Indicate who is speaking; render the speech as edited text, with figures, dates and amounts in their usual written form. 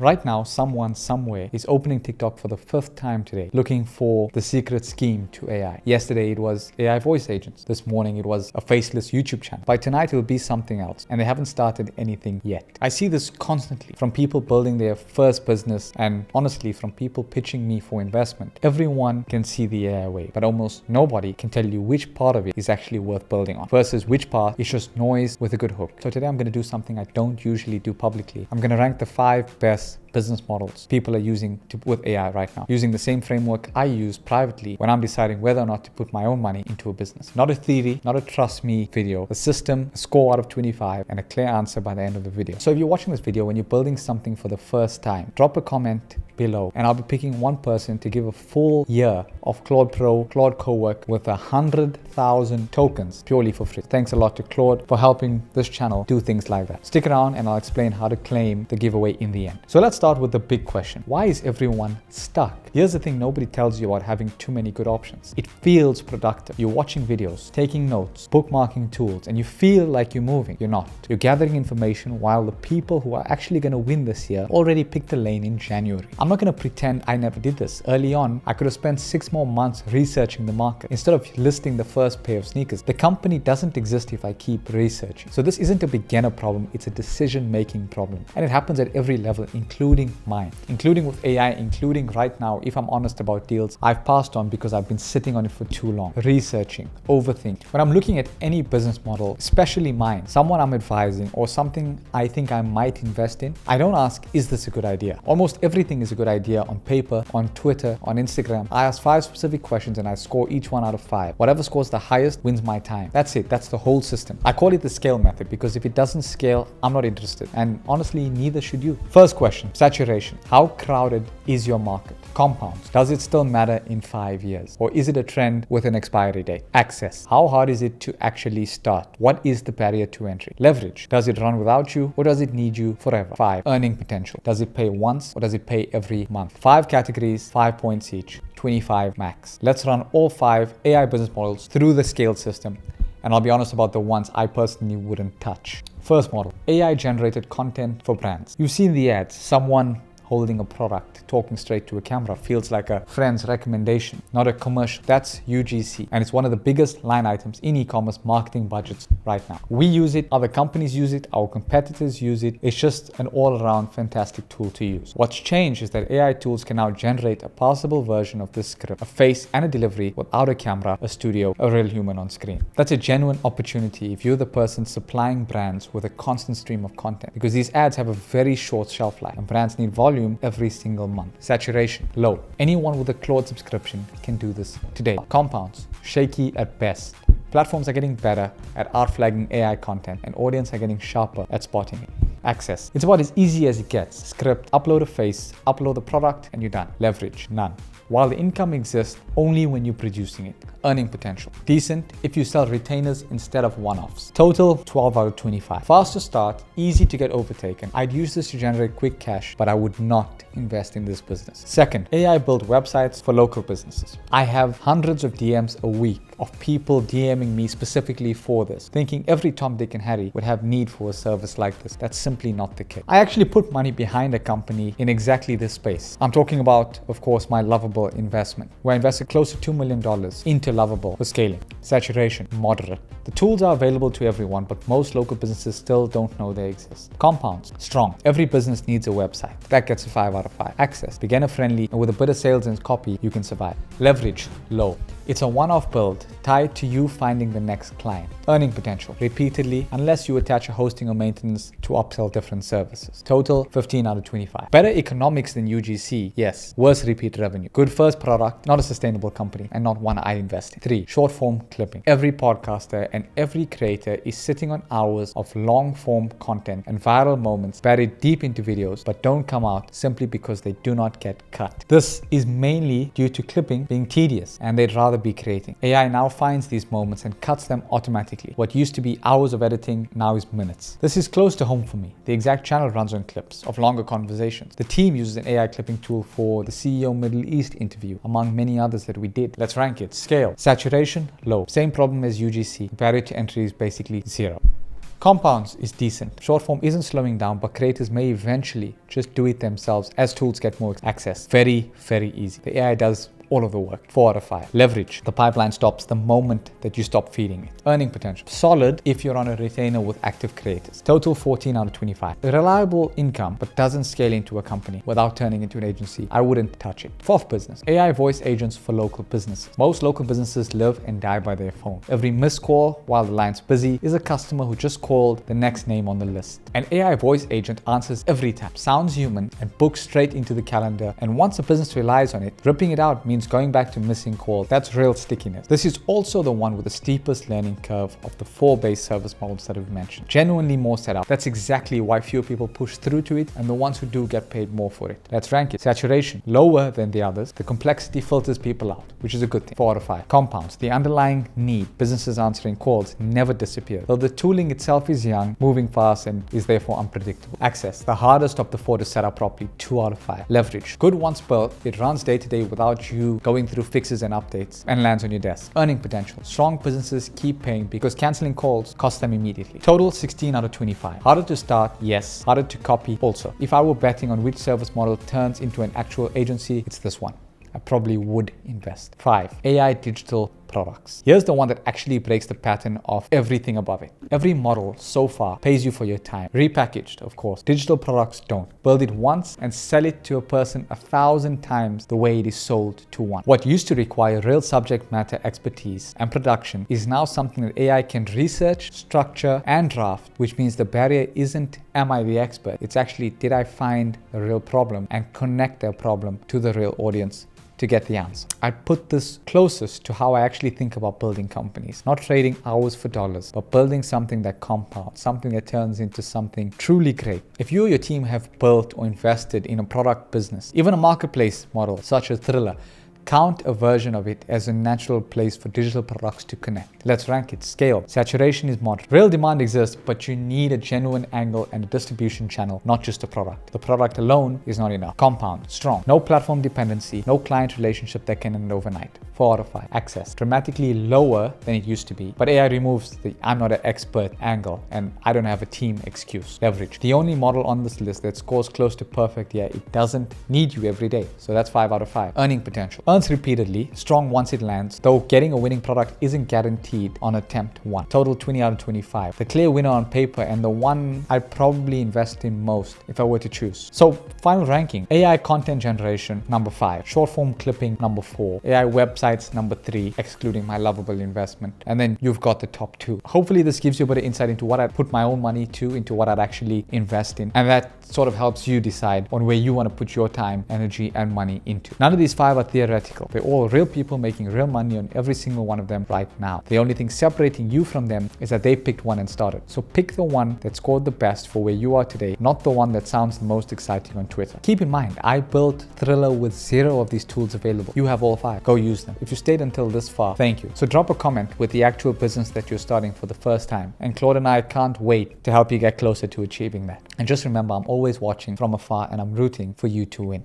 Speaker 1: Right now, someone somewhere is opening TikTok for the 5th time today, looking for the secret scheme to AI. Yesterday, it was AI voice agents. This morning, it was a faceless YouTube channel. By tonight, it will be something else, and they haven't started anything yet. I see this constantly from people building their first business, and honestly, from people pitching me for investment. Everyone can see the AI wave, but almost nobody can tell you which part of it is actually worth building on versus which part is just noise with a good hook. So today, I'm going to do something I don't usually do publicly. I'm going to rank the 5 best business models people are using with AI right now, using the same framework I use privately when I'm deciding whether or not to put my own money into a business. Not a theory, not a trust me video, a system, a score out of 25, and a clear answer by the end of the video. So if you're watching this video when you're building something for the first time, drop a comment below, and I'll be picking one person to give a full year of Claude Pro, Claude Cowork with 100,000 tokens purely for free. Thanks a lot to Claude for helping this channel do things like that. Stick around and I'll explain how to claim the giveaway in the end. So let's start with the big question. Why is everyone stuck? Here's the thing nobody tells you about having too many good options. It feels productive. You're watching videos, taking notes, bookmarking tools, and you feel like you're moving. You're not. You're gathering information while the people who are actually going to win this year already picked a lane in January. I'm not going to pretend I never did this. Early on, I could have spent 6 more months researching the market instead of listing the first pair of sneakers. The company doesn't exist if I keep researching. So this isn't a beginner problem, it's a decision-making problem. And it happens at every level, including mine, including with AI, including right now, if I'm honest about deals I've passed on because I've been sitting on it for too long, researching, overthinking. When I'm looking at any business model, especially mine, someone I'm advising or something I think I might invest in, I don't ask, is this a good idea? Almost everything is a good idea on paper, on Twitter, on Instagram. I ask 5 specific questions and I score each one out of 5. Whatever scores the highest wins my time. That's it. That's the whole system. I call it the scale method because if it doesn't scale, I'm not interested. And honestly, neither should you. First question, saturation. How crowded is your market? Compounds. Does it still matter in 5 years? Or is it a trend with an expiry date? Access. How hard is it to actually start? What is the barrier to entry? Leverage. Does it run without you or does it need you forever? 5. Earning potential. Does it pay once or does it pay every month? 5 categories, 5 points each, 25 max. Let's run all 5 AI business models through the scale system. And I'll be honest about the ones I personally wouldn't touch. First model, AI generated content for brands. You've seen the ads, someone holding a product, talking straight to a camera, feels like a friend's recommendation, not a commercial. That's UGC, and it's one of the biggest line items in e-commerce marketing budgets right now. We use it, other companies use it, our competitors use it. It's just an all-around fantastic tool to use. What's changed is that AI tools can now generate a passable version of this script, a face and a delivery without a camera, a studio, a real human on screen. That's a genuine opportunity if you're the person supplying brands with a constant stream of content, because these ads have a very short shelf life and brands need volume every single month. Saturation, low. Anyone with a Claude subscription can do this today. Compounds, shaky at best. Platforms are getting better at outflagging AI content and audience are getting sharper at spotting it. Access. It's about as easy as it gets. Script, upload a face, upload the product, and you're done. Leverage, none. While the income exists only when you're producing it. Earning potential. Decent if you sell retainers instead of one-offs. Total 12 out of 25. Fast to start, easy to get overtaken. I'd use this to generate quick cash, but I would not invest in this business. Second, AI built websites for local businesses. I have hundreds of DMs a week of people DMing me specifically for this, thinking every Tom, Dick and Harry would have need for a service like this. That's simply not the case. I actually put money behind a company in exactly this space. I'm talking about, of course, my Lovable investment, where I invested close to $2 million into Lovable for scaling. Saturation, moderate. The tools are available to everyone, but most local businesses still don't know they exist. Compounds, strong. Every business needs a website. That gets a 5 out of 5. Access, beginner friendly, and with a bit of sales and copy, you can survive. Leverage, low. It's a one-off build tied to you finding the next client. Earning potential, repeatedly, unless you attach a hosting or maintenance to upsell different services. Total, 15 out of 25. Better economics than UGC, yes. Worse repeat revenue. Good first product, not a sustainable company, and not one I invest in. 3, short form clipping. Every podcaster and every creator is sitting on hours of long form content and viral moments buried deep into videos, but don't come out simply because they do not get cut. This is mainly due to clipping being tedious, and they'd rather be creating. AI now finds these moments and cuts them automatically. What used to be hours of editing now is minutes. This is close to home for me. The exact channel runs on clips of longer conversations. The team uses an AI clipping tool for the CEO Middle East interview, among many others that we did. Let's rank it. Scale. Saturation, low. Same problem as UGC. Barrier to entry is basically 0. Compounds is decent. Short form isn't slowing down, but creators may eventually just do it themselves as tools get more access. Very, very easy. The AI does all of the work. 4 out of 5. Leverage. The pipeline stops the moment that you stop feeding it. Earning potential. Solid if you're on a retainer with active creators. Total 14 out of 25. A reliable income, but doesn't scale into a company without turning into an agency. I wouldn't touch it. 4th business. AI voice agents for local businesses. Most local businesses live and die by their phone. Every missed call while the line's busy is a customer who just called the next name on the list. An AI voice agent answers every time, sounds human, and books straight into the calendar. And once a business relies on it, ripping it out means going back to missing calls. That's real stickiness. This is also the one with the steepest learning curve of the 4 base service models that we've mentioned. Genuinely more set up. That's exactly why fewer people push through to it, and the ones who do get paid more for it. Let's rank it. Saturation, lower than the others. The complexity filters people out, which is a good thing. 4 out of 5. Compounds, the underlying need, businesses answering calls, never disappear. Though the tooling itself is young, moving fast, and is therefore unpredictable. Access, the hardest of the 4 to set up properly. 2 out of 5. Leverage, good once built, it runs day to day without you going through fixes and updates and lands on your desk. Earning potential, strong businesses keep paying because canceling calls costs them immediately. Total 16 out of 25. Harder to start, yes. Harder to copy, also. If I were betting on which service model turns into an actual agency, it's this one. I probably would invest. 5. AI digital products. Here's the one that actually breaks the pattern of everything above it. Every model so far pays you for your time. Repackaged, of course. Digital products don't. Build it once and sell it to a person 1,000 times the way it is sold to one. What used to require real subject matter expertise and production is now something that AI can research, structure, and draft, which means the barrier isn't am I the expert? It's actually did I find the real problem and connect their problem to the real audience to get the answer. I'd put this closest to how I actually think about building companies. Not trading hours for dollars, but building something that compounds, something that turns into something truly great. If you or your team have built or invested in a product business, even a marketplace model such as Thriller, count a version of it as a natural place for digital products to connect. Let's rank it. Scale. Saturation is moderate. Real demand exists, but you need a genuine angle and a distribution channel, not just a product. The product alone is not enough. Compound. Strong. No platform dependency, no client relationship that can end overnight. 4 out of 5. Access. Dramatically lower than it used to be, but AI removes the I'm not an expert angle and I don't have a team excuse. Leverage. The only model on this list that scores close to perfect, it doesn't need you every day. So that's 5 out of 5. Earning potential. Earns repeatedly, strong once it lands, though getting a winning product isn't guaranteed on attempt 1. Total 20 out of 25. The clear winner on paper and the one I'd probably invest in most if I were to choose. So final ranking. AI content generation, number 5. Short form clipping, number 4. AI websites, number 3, excluding my lovable investment. And then you've got the top 2. Hopefully this gives you a bit of insight into what I'd put my own money to, into what I'd actually invest in. And that sort of helps you decide on where you want to put your time, energy, and money into. None of these 5 are theoretical. They're all real people making real money on every single one of them right now. The only thing separating you from them is that they picked one and started. So pick the one that scored the best for where you are today, not the one that sounds the most exciting on Twitter. Keep in mind, I built Thriller with 0 of these tools available. You have all 5. Go use them. If you stayed until this far, thank you. So drop a comment with the actual business that you're starting for the first time. And Claude and I can't wait to help you get closer to achieving that. And just remember, I'm always watching from afar and I'm rooting for you to win.